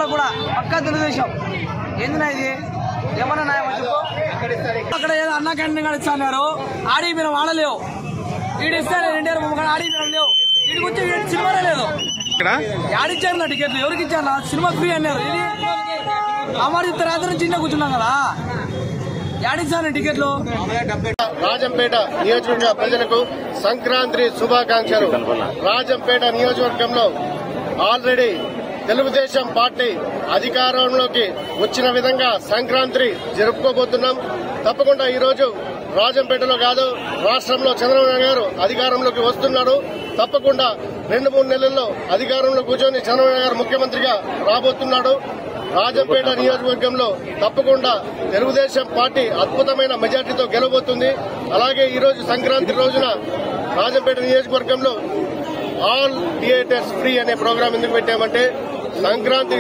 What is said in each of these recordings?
వాళ్ళకు కూడా పక్కా తెలుగుదేశం. ఏందినా ఇది ఏమన్నా న్యాయం చెప్పు. అక్కడ ఏదో అన్న క్యాంటీన్ కూడా ఇస్తున్నారు, ఆడి మీరు వాడలేవు. వీడు ఇస్తారు ఎన్టీఆర్ ఆడి లేవు, వీడికి వచ్చి సినిమానే లేదు. యాడిచ్చారు టికెట్లు, ఎవరికి ఇచ్చారు? సినిమా ఫ్రీ అన్నారు. ఇది అమర్జిత్ రాత్రి చిన్న కూర్చున్నాం కదా, యాడిచ్చారు టికెట్లు. రాజంపేట నియోజకవర్గ ప్రజలకు సంక్రాంతి శుభాకాంక్షలు. రాజంపేట నియోజకవర్గంలో ఆల్రెడీ తెలుగుదేశం పార్టీ అధికారంలోకి వచ్చిన విధంగా సంక్రాంతి జరుపుకోబోతున్నాం. తప్పకుండా ఈ రోజు రాజంపేటలో కాదు, రాష్ట్రంలో చంద్రబాబు నాయుడు గారు అధికారంలోకి వస్తున్నాడు. తప్పకుండా 2-3 నెలల్లో అధికారంలో కూర్చొని చంద్రబాబు నాయుడు గారు ముఖ్యమంత్రిగా రాబోతున్నాడు. రాజంపేట నియోజకవర్గంలో తప్పకుండా తెలుగుదేశం పార్టీ అద్భుతమైన మెజార్టీతో గెలవబోతుంది. అలాగే ఈ రోజు సంక్రాంతి రోజున రాజంపేట నియోజకవర్గంలో ఆల్ థియేటర్స్ ఫ్రీ అనే ప్రోగ్రాం ఎందుకు పెట్టామంటే, సంక్రాంతి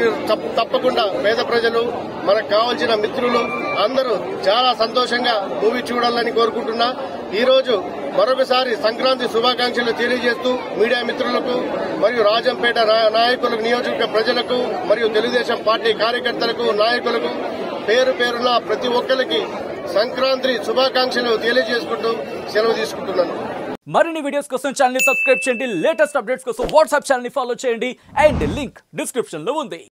తప్పకుండా పేద ప్రజలు, మనకు కావాల్సిన మిత్రులు అందరూ చాలా సంతోషంగా మూవీ చూడాలని కోరుకుంటున్నా. ఈ రోజు మరొకసారి సంక్రాంతి శుభాకాంక్షలు తెలియజేస్తూ మీడియా మిత్రులకు మరియు రాజంపేట నాయకులకు, నియోజకవర్గ ప్రజలకు మరియు తెలుగుదేశం పార్టీ కార్యకర్తలకు, నాయకులకు పేరు పేరున ప్రతి ఒక్కరికి సంక్రాంతి శుభాకాంక్షలు తెలియజేసుకుంటూ సెలవు తీసుకుంటున్నాను. మరిన్ని వీడియోస్ కోసం ఛానల్ ని సబ్స్క్రైబ్ చేయండి. లేటెస్ట్ అప్డేట్స్ కోసం వాట్సాప్ ఛానల్ ని ఫాలో చేయండి. అండ్ లింక్ డిస్క్రిప్షన్ లో ఉంది.